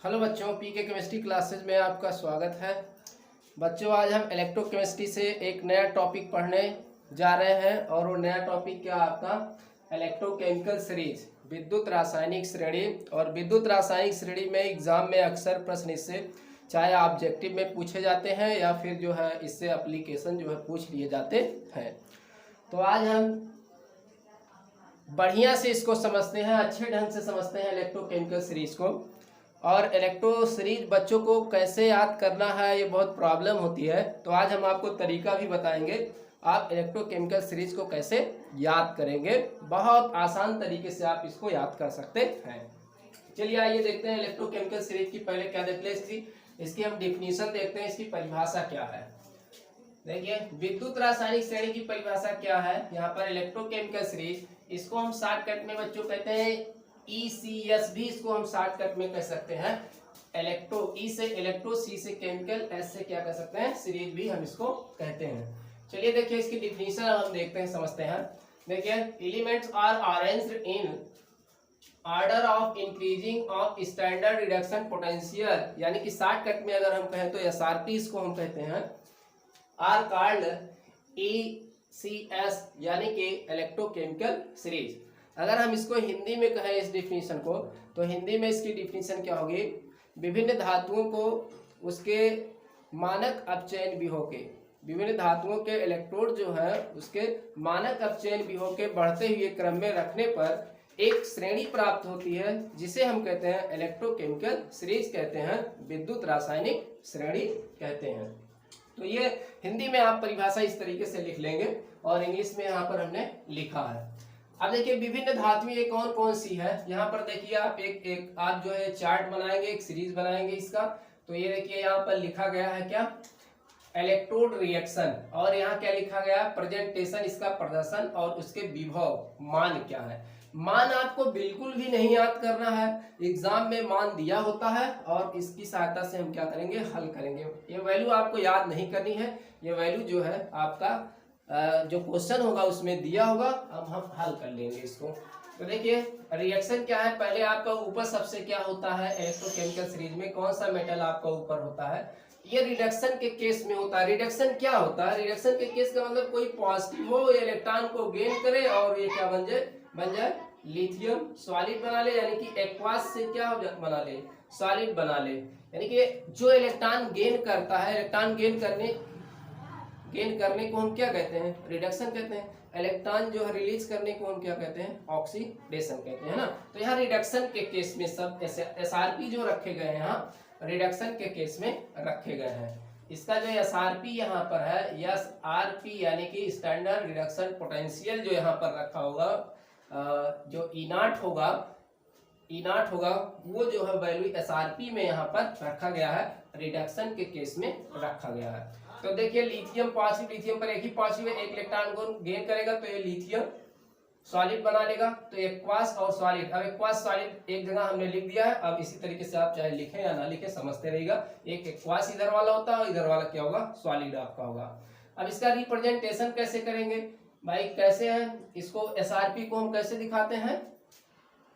Hello बच्चों, पीके chemistry classes में आपका स्वागत है। बच्चों, आज हम इलेक्ट्रोकेमिस्ट्री से एक नया टॉपिक पढ़ने जा रहे हैं और वो नया टॉपिक क्या आपका इलेक्ट्रोकेमिकल सीरीज, विद्युत रासायनिक श्रेणी। और विद्युत रासायनिक श्रेणी में एग्जाम में अक्सर प्रश्न इससे चाहे ऑब्जेक्टिव में पूछे जाते हैं या फिर जो है इससे एप्लीकेशन जो है पूछ लिए जाते हैं। तो आज हम बढ़िया से इसको समझते हैं, अच्छे ढंग से समझते हैं इलेक्ट्रोकेमिकल सीरीज को। और इलेक्ट्रो सीरीज बच्चों को कैसे याद करना है, ये बहुत प्रॉब्लम होती है। तो आज हम आपको तरीका भी बताएंगे, आप इलेक्ट्रोकेमिकल सीरीज को कैसे याद करेंगे। बहुत आसान तरीके से आप इसको याद कर सकते हैं। चलिए आइए देखते हैं इलेक्ट्रोकेमिकल सीरीज की। पहले क्या देखते हैं, इसकी हम डिफिनीशन देखते हैं, इसकी परिभाषा क्या है। देखिए, विद्युत रासायनिक श्रेणी की परिभाषा क्या है। यहाँ पर इलेक्ट्रोकेमिकल सीरीज, इसको हम शॉर्टकट में बच्चों कहते हैं ECS, भी इसको हम शॉर्टकट में कह सकते हैं इलेक्ट्रो। ई से इलेक्ट्रो, सी से केमिकल, एस से क्या कह सकते हैं सीरीज भी हम इसको कहते हैं। चलिए देखिए इसकी डिफिनीशन हम देखते हैं, समझते हैं। देखिए, elements are arranged in order of increasing of standard reduction potential, यानी कि शॉर्टकट में अगर हम कहें तो SRP इसको हम कहते हैं, आर कॉल्ड ECS, यानी कि इलेक्ट्रोकेमिकल सीरीज। अगर हम इसको हिंदी में कहें इस डिफिनीशन को, तो हिंदी में इसकी डिफिनीशन क्या होगी, विभिन्न धातुओं को उसके मानक अपचयन विभव के, विभिन्न धातुओं के इलेक्ट्रोड जो है उसके मानक अपचयन विभव के बढ़ते हुए क्रम में रखने पर एक श्रेणी प्राप्त होती है, जिसे हम कहते हैं इलेक्ट्रोकेमिकल सीरीज कहते हैं, विद्युत रासायनिक श्रेणी कहते हैं। तो ये हिंदी में आप परिभाषा इस तरीके से लिख लेंगे और इंग्लिश में यहाँ पर हमने लिखा है। अब देखिए, विभिन्न धातुएं कौन कौन सी है। यहाँ पर देखिए आप एक आप जो है चार्ट बनाएंगे, एक सीरीज बनाएंगे इसका। तो ये देखिए यहाँ पर लिखा गया है क्या, इलेक्ट्रोड रिएक्शन, और यहाँ क्या लिखा गया, प्रेजेंटेशन, इसका प्रदर्शन और उसके विभव मान क्या है। मान आपको बिल्कुल भी नहीं याद करना है, एग्जाम में मान दिया होता है और इसकी सहायता से हम क्या करेंगे, हल करेंगे। ये वैल्यू आपको याद नहीं करनी है, ये वैल्यू जो है आपका जो क्वेश्चन होगा उसमें दिया होगा, अब हम हल कर लेंगे इसको। तो देखिए रिएक्शन क्या है, पहले आपका ऊपर सबसे क्या होता है, इलेक्ट्रोकेमिकल सीरीज में कौन सा मेटल आपका ऊपर होता है, ये रिडक्शन के केस में होता है। रिडक्शन क्या होता है, रिडक्शन के केस का मतलब कोई पॉजिटिव हो, इलेक्ट्रॉन को गेन करे और ये क्या बन जाए लिथियम सॉलिड बना ले, यानी कि एक्वास से क्या बना ले, सॉलिड बना ले। यानी कि जो इलेक्ट्रॉन गेन करता है, इलेक्ट्रॉन गेन करने को हम क्या कहते हैं, रिडक्शन कहते हैं। इलेक्ट्रॉन जो है रिलीज करने को हम क्या कहते हैं, ऑक्सीडेशन कहते हैं ना। तो यहाँ रिडक्शन के केस में सब SRP जो रखे गए हैं, यहाँ रिडक्शन के केस में रखे गए हैं। इसका जो SRP यहाँ पर है, SRP यानी कि स्टैंडर्ड रिडक्शन पोटेंशियल, जो यहाँ पर रखा होगा, जो E0 होगा वो जो है वैल्यू SRP में यहाँ पर रखा गया है, रिडक्शन के केस में रखा गया है। तो देखिए लिथियम पॉजिटिव, लिथियम पर एक ही पॉजिटिव है, एक इलेक्ट्रॉन को गेन करेगा तो ये लिथियम सॉलिड बना लेगा। तो एक्वास और सॉलिड, अब एक्वास सॉलिड एक जगह हमने लिख दिया है, अब इसी तरीके से आप चाहे लिखें या ना लिखें समझते रहिएगा। एक एक्वास इधर वाला होता है और इधर वाला क्या होगा, सॉलिड आपका होगा। अब इसका रिप्रेजेंटेशन कैसे करेंगे भाई, कैसे है इसको, SRP को हम कैसे दिखाते हैं,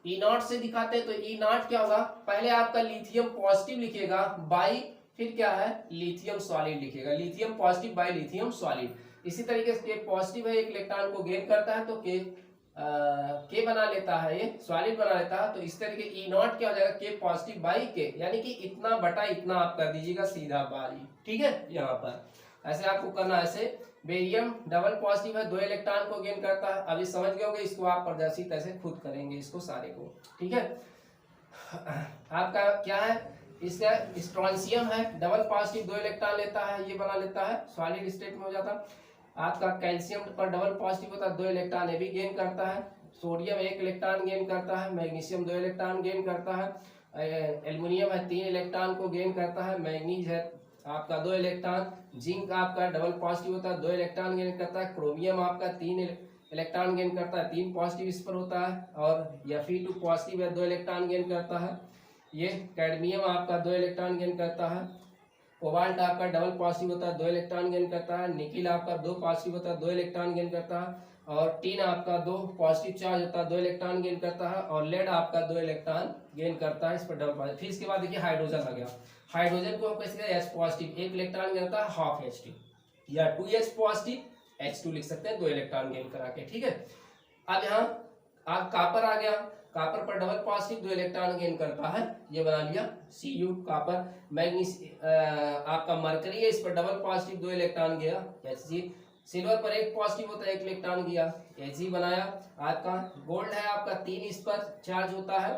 E0 से दिखाते हैं। तो E0 क्या होगा, पहले आपका लिथियम पॉजिटिव लिखेगा बाई, फिर क्या है लिथियम सॉलिड लिखेगा, lithium positive by lithium solid. इसी तरीके से पॉजिटिव है, एक इलेक्ट्रॉन को गेन करता है तो के बना लेता है, ये सॉलिड बना लेता है। तो इस तरीके E0 क्या हो जाएगा, के पॉजिटिव बाई के, यानी कि इतना बटा इतना आप कर दीजिएगा सीधा बारी, ठीक है। यहाँ पर ऐसे आपको करना है। ऐसे बेरियम डबल पॉजिटिव है, 2 इलेक्ट्रॉन को गेन करता है। अभी समझ गए होंगे, इसको आप प्रदर्शित ऐसे खुद करेंगे इसको सारे को, ठीक है। आपका क्या है, इसका स्ट्रोंशियम है, डबल पॉजिटिव, 2 इलेक्ट्रॉन लेता है, ये बना लेता है, सॉलिड स्टेट में हो जाता है। आपका कैल्शियम पर डबल पॉजिटिव होता है, 2 इलेक्ट्रॉन ये भी गेन करता है। सोडियम 1 इलेक्ट्रॉन गेन करता है, मैग्नीशियम 2 इलेक्ट्रॉन गेन करता है। एल्युमिनियम है 3 इलेक्ट्रॉन को गेन करता है। मैग्नीज है आपका 2 इलेक्ट्रॉन। जिंक आपका डबल पॉजिटिव होता है, 2 इलेक्ट्रॉन गेन करता है। क्रोमियम आपका 3 इलेक्ट्रॉन गेन करता है, 3 पॉजिटिव इस पर होता है। और Fe2 पॉजिटिव है, 2 इलेक्ट्रॉन गेन करता है। ये कैडमियम आपका 2 इलेक्ट्रॉन गेन करता है। कोबाल्ट आपका डबल पॉजिटिव होता है, 2 इलेक्ट्रॉन गेन करता है। निकिल आपका 2 पॉजिटिव होता है, 2 इलेक्ट्रॉन गेन करता है। और टीन आपका 2 पॉजिटिव चार्ज होता है, 2 इलेक्ट्रॉन गेन करता है, और लेड आपका 2 इलेक्ट्रॉन गेन करता है, इस पर डबल पॉजिटिव। फिर इसके बाद देखिए हाइड्रोजन आ गया, हाइड्रोजन को हम कैसे H पॉजिटिव, 1 इलेक्ट्रॉन गेन करता है हाफ H2, या 2H पॉजिटिव H2 लिख सकते हैं, 2 इलेक्ट्रॉन गेन करा के, ठीक है। अब यहाँ आप कॉपर आ गया, कॉपर पर डबल पॉजिटिव 2 इलेक्ट्रॉन गेन करता है, ये बना लिया Cu कॉपर। मैग्नीशियम आपका मरकरी है, इस पर डबल पॉजिटिव 2 इलेक्ट्रॉन गया Hg। सिल्वर पर 1 पॉजिटिव होता है, 1 इलेक्ट्रॉन गया Ag बनाया आपका। गोल्ड है आपका 3 इस पर चार्ज होता है,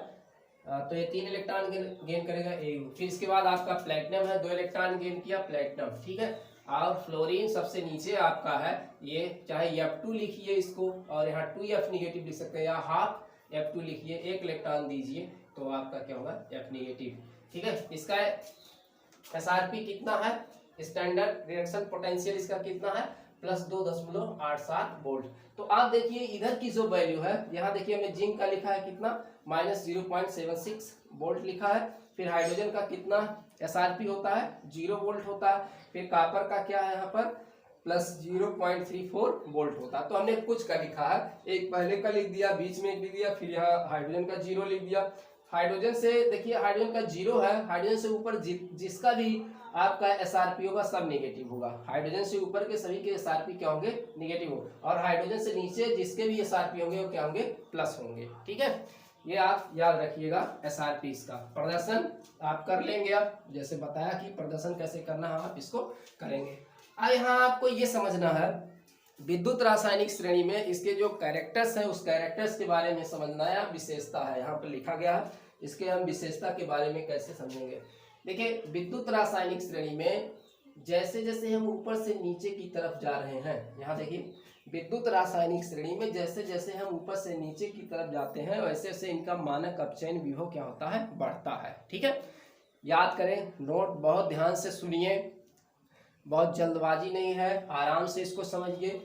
तो ये 3 इलेक्ट्रॉन गेन करेगा Au। फिर इसके बाद आपका प्लेटिनम है, 2 इलेक्ट्रॉन गेन किया प्लेटिनम, ठीक है। और फ्लोरीन सबसे नीचे आपका है, ये चाहे F2 लिखिए इसको, और यहाँ 2F निगेटिव लिख सकते हैं, या हाफ F2 लिखिए, 1 इलेक्ट्रॉन दीजिए तो आपका क्या होगा F निगेटिव, ठीक है। इसका SRP कितना है, स्टैंडर्ड रिएक्शन पोटेंशियल इसका कितना है, +2.87 वोल्ट। तो आप देखिए इधर की जो वैल्यू है, यहाँ देखिए हमें जिंक का लिखा है कितना, -0.76 वोल्ट लिखा है। फिर हाइड्रोजन का कितना SRP होता है, 0 वोल्ट होता है। फिर कॉपर का क्या है यहाँ पर, +0.34 वोल्ट होता है। तो हमने कुछ का लिखा है, एक पहले का लिख दिया, बीच में एक लिख दिया, फिर यहाँ हाइड्रोजन का 0 लिख दिया। हाइड्रोजन से देखिए हाइड्रोजन का 0 है, हाइड्रोजन से ऊपर जिसका भी आपका SRP होगा सब नेगेटिव होगा। हाइड्रोजन से ऊपर के सभी के SRP क्या होंगे, नेगेटिव होंगे, और हाइड्रोजन से नीचे जिसके भी SRP होंगे वो क्या होंगे, प्लस होंगे, ठीक है। ये आप याद रखिएगा SRP इसका। प्रदर्शन आप कर लेंगे, आप जैसे बताया कि प्रदर्शन कैसे करना है आप इसको करेंगे। अब यहाँ आपको ये समझना है विद्युत रासायनिक श्रेणी में इसके जो कैरेक्टर्स हैं उस कैरेक्टर्स के बारे में समझना है। विशेषता है यहाँ पर लिखा गया है, इसके हम विशेषता के बारे में कैसे समझेंगे। देखिए विद्युत रासायनिक श्रेणी में जैसे जैसे हम ऊपर से नीचे की तरफ जा रहे हैं, यहाँ देखिए विद्युत रासायनिक श्रेणी में जैसे जैसे हम ऊपर से नीचे की तरफ जाते हैं वैसे वैसे इनका मानक अपचयन विभव क्या होता है, बढ़ता है, ठीक है। याद करें, नोट बहुत ध्यान से सुनिए, बहुत जल्दबाजी नहीं है, आराम से इसको समझिए।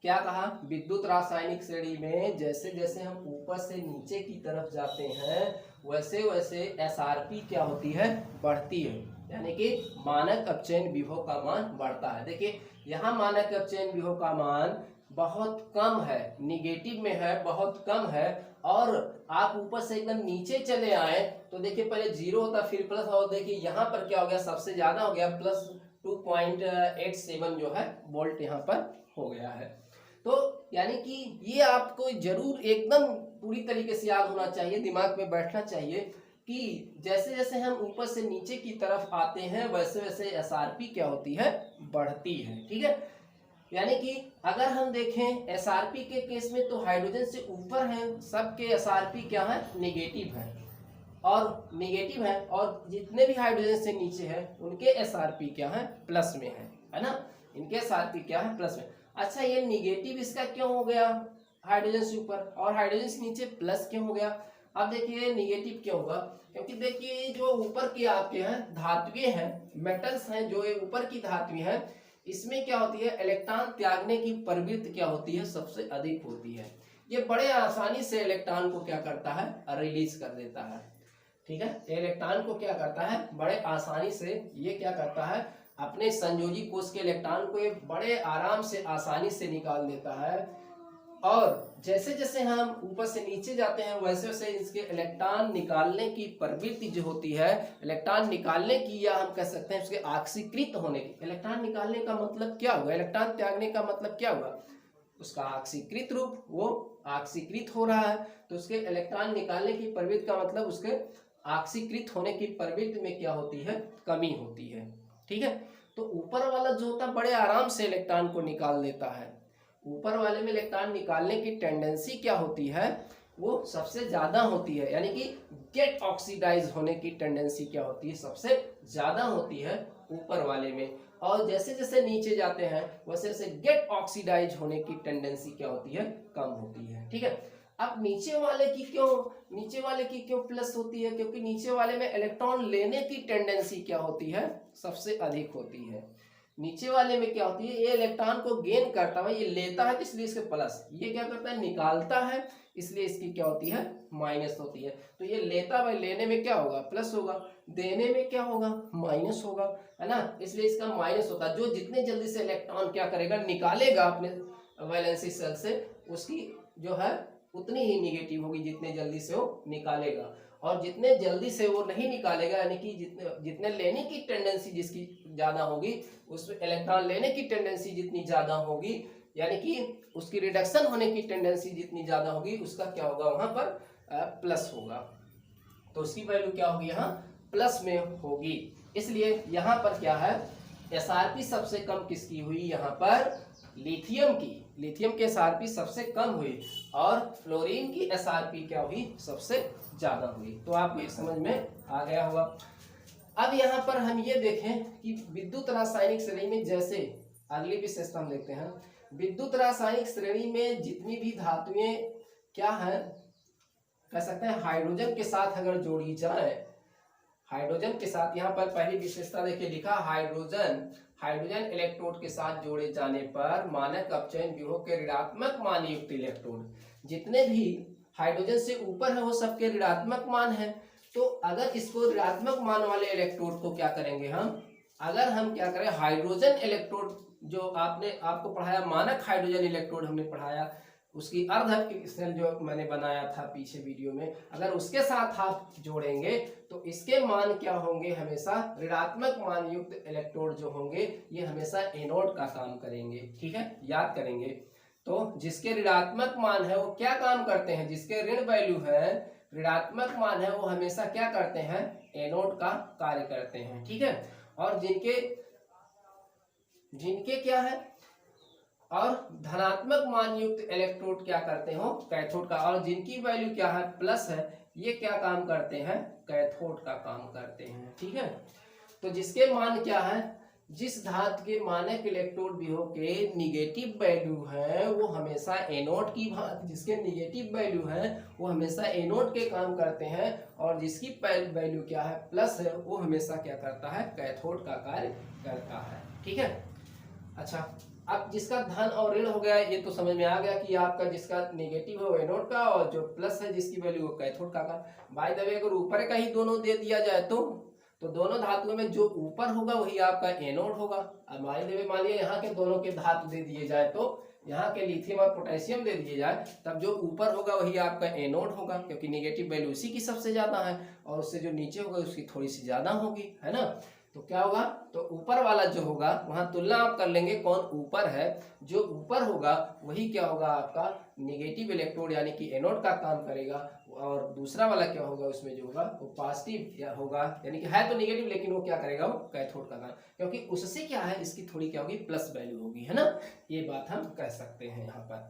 क्या कहा, विद्युत रासायनिक श्रेणी में जैसे जैसे हम ऊपर से नीचे की तरफ जाते हैं वैसे वैसे SRP क्या होती है, बढ़ती है, यानी कि मानक अपचयन विभव का मान बढ़ता है। देखिए यहाँ मानक अपचयन विभव का मान बहुत कम है, निगेटिव में है, बहुत कम है, और आप ऊपर से एकदम नीचे चले आए तो देखिए पहले 0 होता फिर प्लस, और देखिए यहाँ पर क्या हो गया, सबसे ज्यादा हो गया, +2.87 जो है वोल्ट यहाँ पर हो गया है। तो यानी कि ये आपको जरूर एकदम पूरी तरीके से याद होना चाहिए, दिमाग में बैठना चाहिए कि जैसे जैसे हम ऊपर से नीचे की तरफ आते हैं वैसे वैसे SRP क्या होती है, बढ़ती है, ठीक है। यानी कि अगर हम देखें SRP के केस में तो हाइड्रोजन से ऊपर है सबके SRP क्या है, नेगेटिव है, और जितने भी हाइड्रोजन से नीचे हैं उनके SRP क्या है, प्लस में है ना, इनके SRP क्या है, प्लस में। अच्छा ये निगेटिव इसका क्यों हो गया हाइड्रोजन से ऊपर और हाइड्रोजन से नीचे प्लस क्यों हो गया। अब देखिए निगेटिव क्यों होगा, क्योंकि देखिए जो ऊपर के आपके हैं धातुएं हैं, मेटल्स हैं, जो ये ऊपर की धातुएं हैं, इसमें क्या होती है, इलेक्ट्रॉन त्यागने की प्रवृत्ति क्या होती है, सबसे अधिक होती है। ये बड़े आसानी से इलेक्ट्रॉन को क्या करता है, रिलीज कर देता है, ठीक है। इलेक्ट्रॉन को क्या करता है, बड़े आसानी से ये क्या करता है, अपने संयोजी कोश के इलेक्ट्रॉन को ये बड़े आराम से आसानी से निकाल देता है। और जैसे जैसे हम ऊपर से नीचे जाते हैं वैसे वैसे इसके इलेक्ट्रॉन निकालने की प्रवृत्ति जो होती है, इलेक्ट्रॉन निकालने की, या हम कह सकते हैं उसके ऑक्सीकृत होने की। इलेक्ट्रॉन निकालने का मतलब क्या हुआ, इलेक्ट्रॉन त्यागने का मतलब क्या हुआ, उसका ऑक्सीकृत रूप, वो ऑक्सीकृत हो रहा है, तो उसके इलेक्ट्रॉन निकालने की प्रवृत्ति का मतलब उसके ऑक्सीकृत होने की प्रवृत्ति में क्या होती है, कमी होती है, ठीक है। तो ऊपर वाला जो होता है बड़े आराम से इलेक्ट्रॉन को निकाल देता है, ऊपर वाले में इलेक्ट्रॉन निकालने की टेंडेंसी क्या होती है, वो सबसे ज्यादा होती है, यानी कि गेट ऑक्सीडाइज होने की टेंडेंसी क्या होती है, सबसे ज्यादा होती है ऊपर वाले में। और जैसे जैसे नीचे जाते हैं वैसे वैसे गेट ऑक्सीडाइज होने की टेंडेंसी क्या होती है, कम होती है, ठीक है। अब नीचे वाले की क्यों प्लस होती है, क्योंकि नीचे वाले में इलेक्ट्रॉन लेने की टेंडेंसी क्या होती है, सबसे अधिक होती है। नीचे वाले में क्या होती है, ये इलेक्ट्रॉन को गेन करता है, ये लेता है इसलिए इसके प्लस, ये क्या करता है, निकालता है इसलिए इसकी क्या होती है, माइनस होती है। तो ये लेता है, लेने में क्या होगा, प्लस होगा, देने में क्या होगा, माइनस होगा, है ना, इसलिए इसका माइनस होता है। जो जितने जल्दी से इलेक्ट्रॉन क्या करेगा, निकालेगा अपने वैलेंसी सेल से, उसकी जो है उतनी ही निगेटिव होगी जितने जल्दी से वो निकालेगा। और जितने जल्दी से वो नहीं निकालेगा, यानी कि जितने लेने की टेंडेंसी जिसकी ज्यादा होगी, उसमें इलेक्ट्रॉन लेने की टेंडेंसी जितनी ज्यादा होगी, यानी कि उसकी रिडक्शन होने की टेंडेंसी जितनी ज्यादा होगी, उसका क्या होगा वहां पर प्लस होगा। तो उसकी वैल्यू क्या होगी यहाँ प्लस में होगी। इसलिए यहाँ पर क्या है, एसआरपी सबसे कम किसकी हुई, यहाँ पर लिथियम की। लिथियम की एसआरपी सबसे कम हुई और फ्लोरीन की एसआरपी क्या हुई, सबसे ज्यादा हुई। तो आपको ये समझ में आ गया होगा। अब यहाँ पर हम ये देखें कि विद्युत रासायनिक श्रेणी में, जैसे अगली विशेषता हम देखते हैं, विद्युत रासायनिक श्रेणी में जितनी भी धातुएं क्या है, कह सकते हैं हाइड्रोजन के साथ अगर जोड़ी जाए, हाइड्रोजन के साथ, यहाँ पर पहली विशेषता देखिए लिखा हाइड्रोजन इलेक्ट्रोड के साथ जोड़े जाने पर मानक अपचयन व्यूह के ऋणात्मक मान युक्त इलेक्ट्रोड, जितने भी हाइड्रोजन से ऊपर है वो सबके ऋणात्मक मान है। तो अगर इसको ऋणात्मक मान वाले इलेक्ट्रोड को क्या करेंगे हम, अगर हम क्या करें, हाइड्रोजन इलेक्ट्रोड जो आपको पढ़ाया, मानक हाइड्रोजन इलेक्ट्रोड हमने पढ़ाया, उसकी अर्ध क्रिस्टल जो मैंने बनाया था पीछे वीडियो में, अगर उसके साथ आप जोड़ेंगे तो इसके मान क्या होंगे, हमेशा ऋणात्मक मान युक्त इलेक्ट्रोड जो होंगे ये हमेशा एनोड का काम करेंगे। ठीक है, याद करेंगे। तो जिसके ऋणात्मक मान है वो क्या काम करते हैं, जिसके ऋण वैल्यू है, ऋणात्मक मान है, वो हमेशा क्या करते हैं, एनोड का कार्य करते हैं। ठीक है, और जिनके क्या है, और धनात्मक मान युक्त इलेक्ट्रोड क्या करते हो, कैथोड का, और जिनकी वैल्यू क्या है प्लस है, ये क्या काम करते हैं, कैथोड का काम करते हैं। ठीक है, तो जिसके मान क्या है, जिस धातु के मानक इलेक्ट्रोड विभव के निगेटिव वैल्यू है वो हमेशा एनोड की भांति, जिसके निगेटिव वैल्यू है वो हमेशा एनोड के काम करते हैं, और जिसकी वैल्यू क्या है प्लस है, वो हमेशा क्या करता है, कैथोड का कार्य करता है। ठीक है, अच्छा, अब जिसका धन और ऋण हो गया ये तो समझ में आ गया कि आपका जिसका नेगेटिव है वो एनोड का, और जो प्लस है जिसकी वैल्यू वो कैथोड का। बाय द वे अगर ऊपर का ही दोनों दे दिया जाए तो दोनों धातुओं में जो ऊपर होगा वही आपका एनोड होगा। अब बाय द वे मान लिया यहाँ के दोनों के धातु दे दिए जाए, तो यहाँ के लिथियम और पोटेशियम दे दिए जाए, तब जो ऊपर होगा वही आपका एनोड होगा, क्योंकि नेगेटिव वैल्यू उसी की सबसे ज्यादा है और उससे जो नीचे होगा उसकी थोड़ी सी ज्यादा होगी, है ना। तो क्या होगा, तो ऊपर वाला जो होगा वहां तुलना आप कर लेंगे कौन ऊपर है, जो ऊपर होगा वही क्या होगा आपका निगेटिव इलेक्ट्रोड यानी कि एनोड का काम करेगा, और दूसरा वाला क्या होगा उसमें जो होगा वो पॉजिटिव होगा, यानी कि है तो निगेटिव लेकिन वो क्या करेगा, वो कैथोड का काम, क्योंकि उससे क्या है इसकी थोड़ी क्या होगी प्लस वैल्यू होगी, है ना। ये बात हम कह सकते हैं यहाँ पर।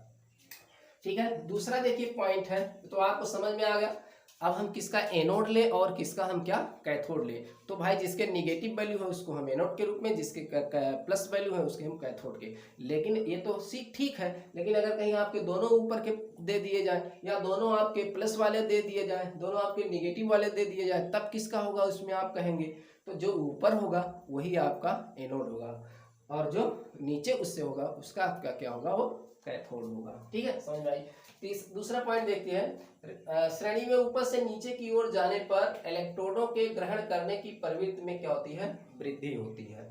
ठीक है, दूसरा देखिए पॉइंट है, तो आपको समझ में आ गया। अब हम किसका एनोड ले और किसका हम क्या कैथोड ले, तो भाई जिसके निगेटिव वैल्यू है उसको हम एनोड के रूप में, जिसके प्लस वैल्यू है उसके हम कैथोड के। लेकिन ये तो ठीक है, लेकिन अगर कहीं आपके दोनों ऊपर के दे दिए जाए, या दोनों आपके प्लस वाले दे दिए जाए, दोनों आपके निगेटिव वाले दे दिए जाए, तब किसका होगा उसमें आप कहेंगे, तो जो ऊपर होगा वही आपका एनोड होगा, और जो नीचे उससे होगा उसका आपका क्या होगा, वो कैथोड होगा। ठीक है, समझ में आई। दूसरा पॉइंट देखते हैं, श्रेणी में ऊपर से नीचे की ओर जाने पर इलेक्ट्रोडों के ग्रहण करने की प्रवृत्ति में क्या होती है, वृद्धि होती है।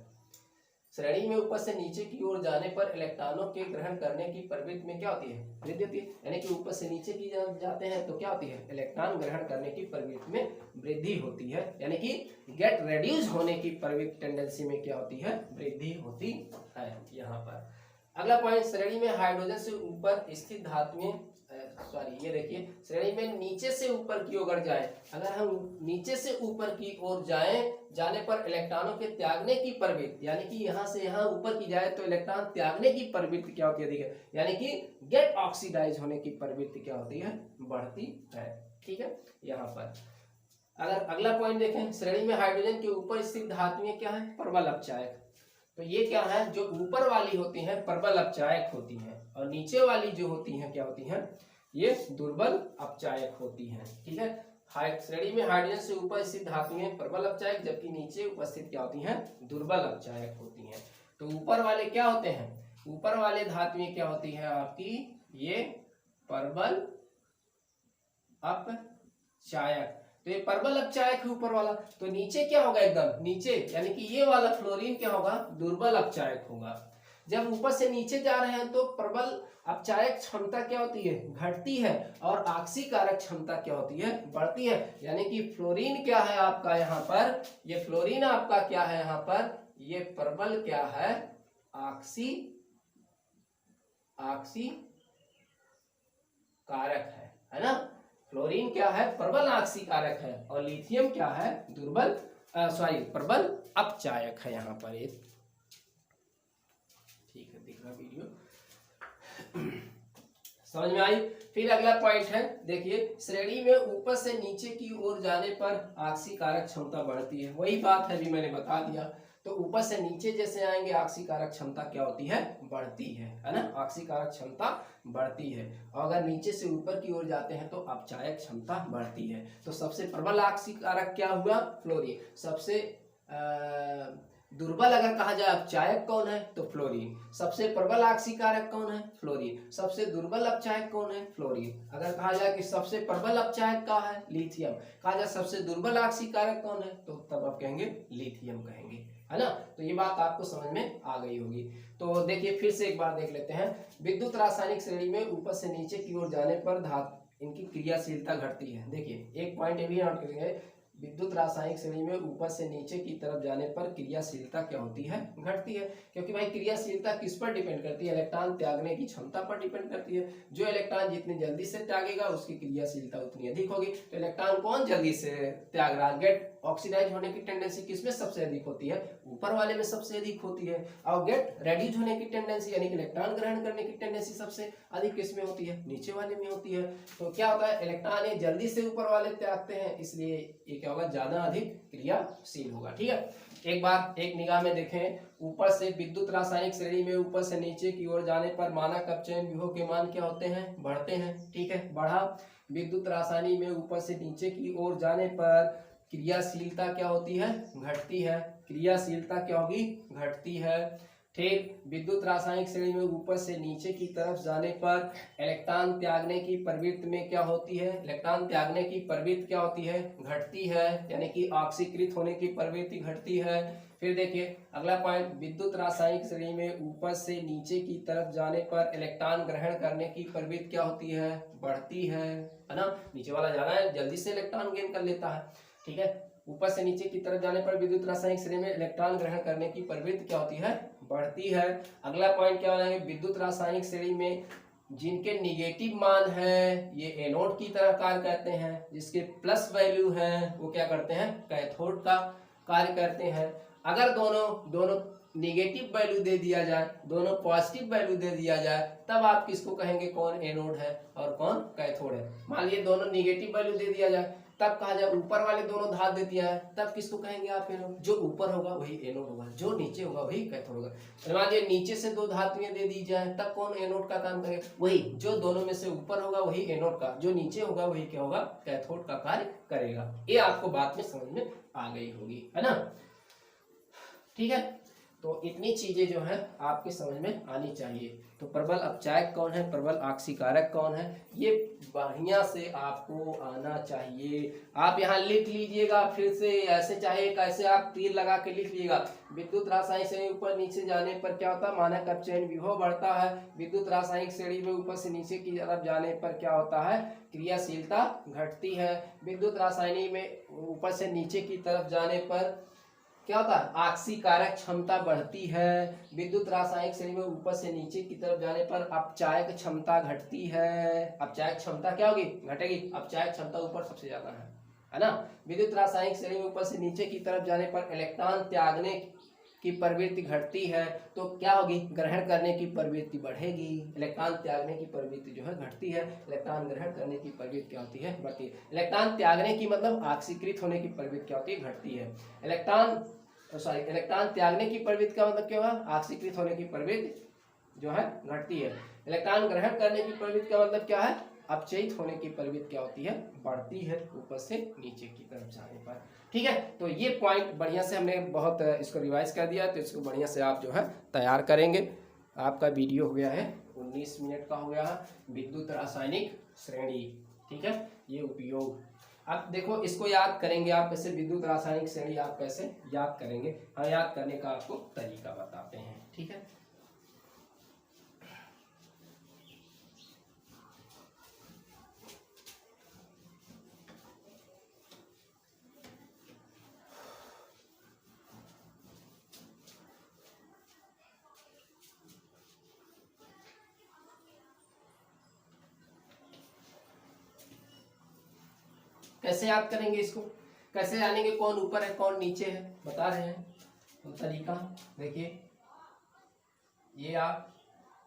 श्रेणी में ऊपर से नीचे की ओर जाने पर इलेक्ट्रॉनों के ग्रहण करने की प्रवृत्ति में क्या होती है, वृद्धि होती है, यानी कि ऊपर से नीचे की जाते हैं तो क्या होती है, इलेक्ट्रॉन ग्रहण करने की प्रवृत्ति में वृद्धि होती है, यानी कि गेट रेड्यूस होने की प्रवृत्ति टेंडेंसी में क्या होती है, वृद्धि होती है यहाँ पर। अगला पॉइंट, श्रेणी में हाइड्रोजन से ऊपर स्थित धातुएं, ये देखिए श्रेणी में नीचे से ऊपर की ओर जाए, अगर हम नीचे से ऊपर की ओर जाने पर इलेक्ट्रॉनों के त्यागने की प्रवृत्ति, यानी कि यहाँ से यहाँ ऊपर की जाए तो इलेक्ट्रॉन त्यागने की प्रवृत्ति क्या होती है, यानी कि गेट ऑक्सीडाइज होने की प्रवृत्ति क्या होती है, बढ़ती है। ठीक है, यहाँ पर अगर अगला पॉइंट देखें, श्रेणी में हाइड्रोजन के ऊपर स्थित धातुएं क्या है, प्रबल अपचायक। तो ये क्या है, जो ऊपर वाली होती हैं प्रबल अपचायक होती हैं, और नीचे वाली जो होती हैं क्या होती हैं, ये दुर्बल अपचायक होती हैं। ठीक है, श्रेणी में हाइड्रोजन से ऊपर स्थित धातुएं प्रबल अपचायक, जबकि नीचे उपस्थित क्या होती हैं, दुर्बल अपचायक होती हैं। तो ऊपर वाले क्या होते हैं, ऊपर वाले धातुएं क्या होती हैं आपकी, ये प्रबल अपचायक, तो ये प्रबल अपचायक है ऊपर वाला। तो नीचे क्या होगा, एकदम नीचे, यानी कि ये वाला फ्लोरीन क्या होगा, दुर्बल अपचायक होगा। जब ऊपर से नीचे जा रहे हैं तो प्रबल अपचायक क्षमता क्या होती है, घटती है, और ऑक्सीकारक क्षमता क्या होती है, बढ़ती है। यानी कि फ्लोरीन क्या है आपका यहाँ पर, ये फ्लोरीन आपका क्या है यहाँ पर, ये प्रबल क्या है, ऑक्सीकारक है ना। फ्लोरीन क्या है, प्रबल ऑक्सीकारक है, और लिथियम क्या है, दुर्बल प्रबल अपचायक है यहाँ पर। एक ठीक है, दिख रहा वीडियो समझ में आई। फिर अगला पॉइंट है, देखिए श्रेणी में ऊपर से नीचे की ओर जाने पर ऑक्सीकारक क्षमता बढ़ती है। वही बात है, अभी मैंने बता दिया। तो ऊपर से नीचे जैसे आएंगे ऑक्सीकारक क्षमता क्या होती है, बढ़ती है ना, ऑक्सीकारक क्षमता बढ़ती है। और अगर नीचे से ऊपर की ओर जाते हैं तो अपचायक क्षमता बढ़ती है। तो सबसे प्रबल ऑक्सीकारक क्या हुआ, फ्लोरीन। सबसे दुर्बल अगर कहा जाए अपचायक कौन है, तो फ्लोरीन। सबसे प्रबल ऑक्सीकारक कौन है, फ्लोरीन। सबसे दुर्बल अपचायक कौन है, फ्लोरीन। अगर कहा जाए कि सबसे प्रबल अपचायक का है, लिथियम। कहा जाए सबसे दुर्बल ऑक्सीकारक कौन है, तो तब आप कहेंगे लिथियम कहेंगे, है ना। तो ये बात आपको समझ में आ गई होगी। तो देखिए फिर से एक बार देख लेते हैं। विद्युत रासायनिक श्रेणी में ऊपर से नीचे की ओर जाने पर धातु इनकी क्रियाशीलता घटती है। देखिए एक पॉइंट ये भी नोट करेंगे, विद्युत रासायनिक श्रेणी में ऊपर से नीचे की तरफ जाने पर क्रियाशीलता क्या होती है, घटती है। क्योंकि भाई क्रियाशीलता किस पर डिपेंड करती है, इलेक्ट्रॉन त्यागने की क्षमता पर डिपेंड करती है। जो इलेक्ट्रॉन जितनी जल्दी से त्यागेगा उसकी क्रियाशीलता उतनी अधिक होगी। तो इलेक्ट्रॉन कौन जल्दी से त्याग रहा है, गेट ऑक्सीडाइज होने की टेंडेंसी किसमें सबसे अधिक होती है, ऊपर वाले में सबसे अधिक होती है। और गेट रेड्यूज होने की टेंडेंसी यानी कि इलेक्ट्रॉन ग्रहण करने की टेंडेंसी सबसे अधिक किसमें होती है, नीचे वाले में होती है। तो क्या होता है, इलेक्ट्रॉन ये जल्दी से ऊपर वाले त्यागते हैं, इसलिए ये क्या होगा, ज्यादा अधिक क्रियाशील होगा। ठीक है, एक बार एक निगाह में देखें। ऊपर से विद्युत रासायनिक श्रेणी में ऊपर से नीचे की ओर जाने पर मानक अपचयन विभव के मान क्या होते हैं, बढ़ते हैं। ठीक है, बढ़ा। विद्युत रासायनिक में ऊपर से नीचे की ओर जाने पर क्रियाशीलता क्या होती है, घटती है। क्रियाशीलता क्या होगी, घटती है। ठीक, विद्युत रासायनिक श्रेणी में ऊपर से नीचे की तरफ जाने पर इलेक्ट्रॉन त्यागने की प्रवृत्ति में क्या होती है, इलेक्ट्रॉन त्यागने की प्रवृत्ति क्या होती है, घटती है। यानी कि ऑक्सीकृत होने की प्रवृत्ति घटती है। फिर देखिए अगला पॉइंट, विद्युत रासायनिक श्रेणी में ऊपर से नीचे की तरफ जाने पर इलेक्ट्रॉन ग्रहण करने की प्रवृत्ति क्या होती है, बढ़ती है ना। नीचे वाला ज्यादा है, जल्दी से इलेक्ट्रॉन गेन कर लेता है। ठीक है, ऊपर से नीचे की तरफ जाने पर विद्युत रासायनिक श्रेणी में इलेक्ट्रॉन ग्रहण करने की प्रवृत्ति क्या होती है, बढ़ती है। अगला पॉइंट क्या है, विद्युत रासायनिक श्रेणी में जिनके निगेटिव मान है ये एनोड की तरह कार्य करते हैं, जिसके प्लस वैल्यू है वो क्या करते हैं, कैथोड का कार्य करते हैं। अगर दोनों निगेटिव वैल्यू दे दिया जाए, दोनों पॉजिटिव वैल्यू दे दिया जाए, तब आप किसको कहेंगे, कौन एनोड है और कौन कैथोड है। मान लीजिए दोनों निगेटिव वैल्यू दे दिया जाए, तब कहा जाए ऊपर वाले दोनों धात दे दिया है, तब किसको कहेंगे आप एनोड। जो ऊपर होगा वही एनोड होगा, जो नीचे होगा वही कैथोड होगा। मान लीजिए नीचे से दो धातुएं दे दी जाए, तब कौन एनोड का काम करेगा, वही जो दोनों में से ऊपर होगा वही एनोड का, जो नीचे होगा वही क्या होगा, कैथोड का कार्य करेगा। ये आपको बात में समझ में आ गई होगी, है ना। ठीक है, तो इतनी चीजें जो है आपके समझ में आनी चाहिए। तो प्रबल अपचायक कौन है, प्रबल ऑक्सीकारक कौन है, ये बढ़िया से आपको आना चाहिए। आप यहाँ लिख लीजिएगा, फिर से ऐसे चाहे कैसे आप तीर लगा के लिख लीजिएगा। विद्युत रासायनिक श्रेणी ऊपर नीचे जाने पर क्या होता है, मानक अपचयन विभव बढ़ता है। विद्युत रासायनिक श्रेणी में ऊपर से नीचे की तरफ जाने पर क्या होता है, क्रियाशीलता घटती है। विद्युत रासायनिक में ऊपर से नीचे की तरफ जाने पर क्या होता है, ऑक्सीकारक क्षमता बढ़ती है। विद्युत रासायनिक श्रेणी में ऊपर से नीचे की तरफ जाने पर अपचायक क्षमता घटती है। अपचायक क्षमता क्या होगी, घटेगी। अपचायक क्षमता ऊपर सबसे ज्यादा है ना। विद्युत रासायनिक श्रेणी में ऊपर से नीचे की तरफ जाने पर इलेक्ट्रॉन त्यागने की प्रवृत्ति घटती है, तो क्या होगी, ग्रहण करने की प्रवृत्ति बढ़ेगी। इलेक्ट्रॉन त्यागने की प्रवृत्ति जो है घटती है, इलेक्ट्रॉन ग्रहण करने की प्रवृत्ति क्या होती है, बढ़ती है। इलेक्ट्रॉन त्यागने की मतलब ऑक्सीकृत होने की प्रवृत्ति क्या होती है, घटती है। इलेक्ट्रॉन त्यागने की प्रवृत्ति का मतलब क्या होगा, ऑक्सीकृत होने की प्रवृत्ति जो है घटती है। इलेक्ट्रॉन ग्रहण करने की प्रवृत्ति का मतलब क्या है, अपचयित होने की प्रवृत्ति क्या होती है, बढ़ती है ऊपर से नीचे की तरफ जाने पर। ठीक है, तो ये पॉइंट बढ़िया से हमने बहुत इसको रिवाइज कर दिया, तो इसको बढ़िया से आप जो है तैयार करेंगे। आपका वीडियो हो गया है 19 मिनट का हो गया है, विद्युत रासायनिक श्रेणी। ठीक है, ये उपयोग। अब देखो इसको याद करेंगे आप कैसे, विद्युत रासायनिक श्रेणी आप कैसे याद करेंगे, हाँ याद करने का आपको तरीका बताते हैं। ठीक है, कैसे याद करेंगे इसको, कैसे जानेंगे कौन ऊपर है कौन नीचे है, बता रहे हैं। तो तरीका देखिए, ये आप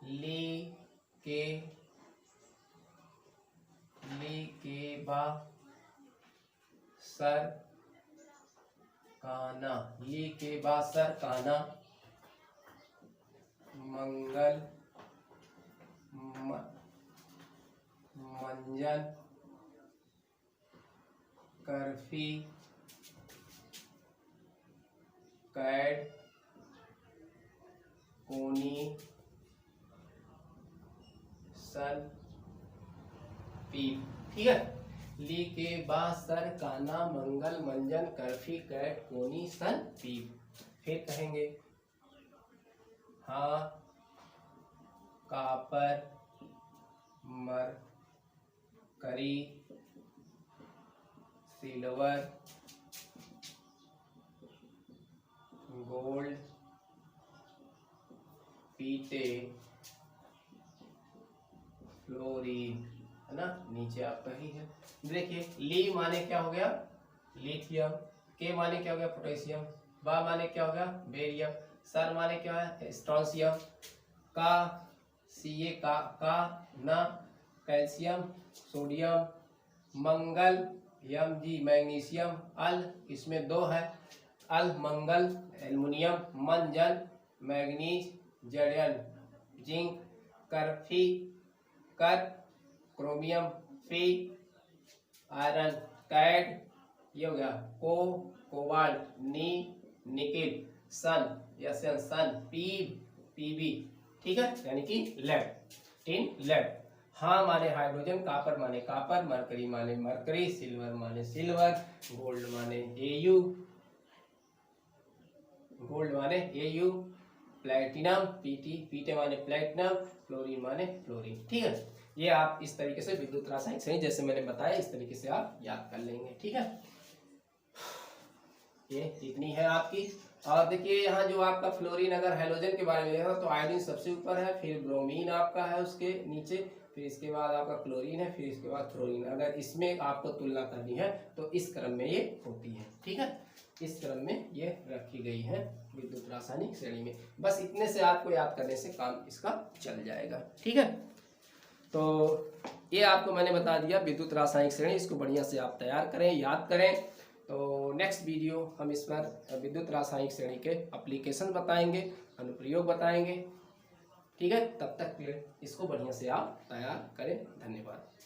ली के बा सर काना, ली के बा सर काना, मंगल मंजन कर्फी कैड कोनी सन पीप। ठीक है, ली के बा सर काना मंगल मंजन कर्फी कैट कोनी सन पीप। फिर कहेंगे हाँ कापर मर करी सिल्वर गोल्ड पीटे फ्लोरीन, है ना, नीचे आपका ही है। देखिए ली माने क्या हो गया लिथियम, के माने क्या हो गया पोटेशियम, बा माने क्या हो गया बेरियम, सर माने क्या है स्ट्रोंशियम, का सीए का ना कैल्शियम सोडियम, मंगल यम जी मैग्नीशियम, अल इसमें दो है अल मंगल एल्युमिनियम, मंजन मैग्नीज जड़ियन जिंक, कर्फी कर क्रोमियम, फी आयरन, कैड ये हो गया कोबाल्ट, नी निकिल, सन यसन सन, पीबी। ठीक है, यानी कि लेड, टिन लेड। हाँ माने हाइड्रोजन, कापर माने कापर, मरकरी माने मरकरी, सिल्वर माने सिल्वर, गोल्ड माने एयू, गोल्ड माने एयू, प्लेटिनम पीटे माने प्लेटिनम, फ्लोरीन माने फ्लोरीन। ठीक है, ये आप इस तरीके से विद्युत रासायनिक श्रेणी जैसे मैंने बताया इस तरीके से आप याद कर लेंगे। ठीक है, ये इतनी है आपकी। और देखिए यहाँ जो आपका फ्लोरीन अगर हैलोजन के बारे में लेगा तो आयोडीन सबसे ऊपर है, फिर ब्रोमीन आपका है उसके नीचे, फिर इसके बाद आपका क्लोरीन है, फिर इसके बाद फ्लोरीन। अगर इसमें आपको तुलना करनी है तो इस क्रम में ये होती है। ठीक है, इस क्रम में ये रखी गई है विद्युत रासायनिक श्रेणी में। बस इतने से आपको याद करने से काम इसका चल जाएगा। ठीक है, तो ये आपको मैंने बता दिया विद्युत रासायनिक श्रेणी, इसको बढ़िया से आप तैयार करें, याद करें। तो नेक्स्ट वीडियो हम इस पर विद्युत रासायनिक श्रेणी के एप्लीकेशन बताएंगे, अनुप्रयोग बताएंगे। ठीक है, तब तक इसको बढ़िया से आप तैयार करें। धन्यवाद।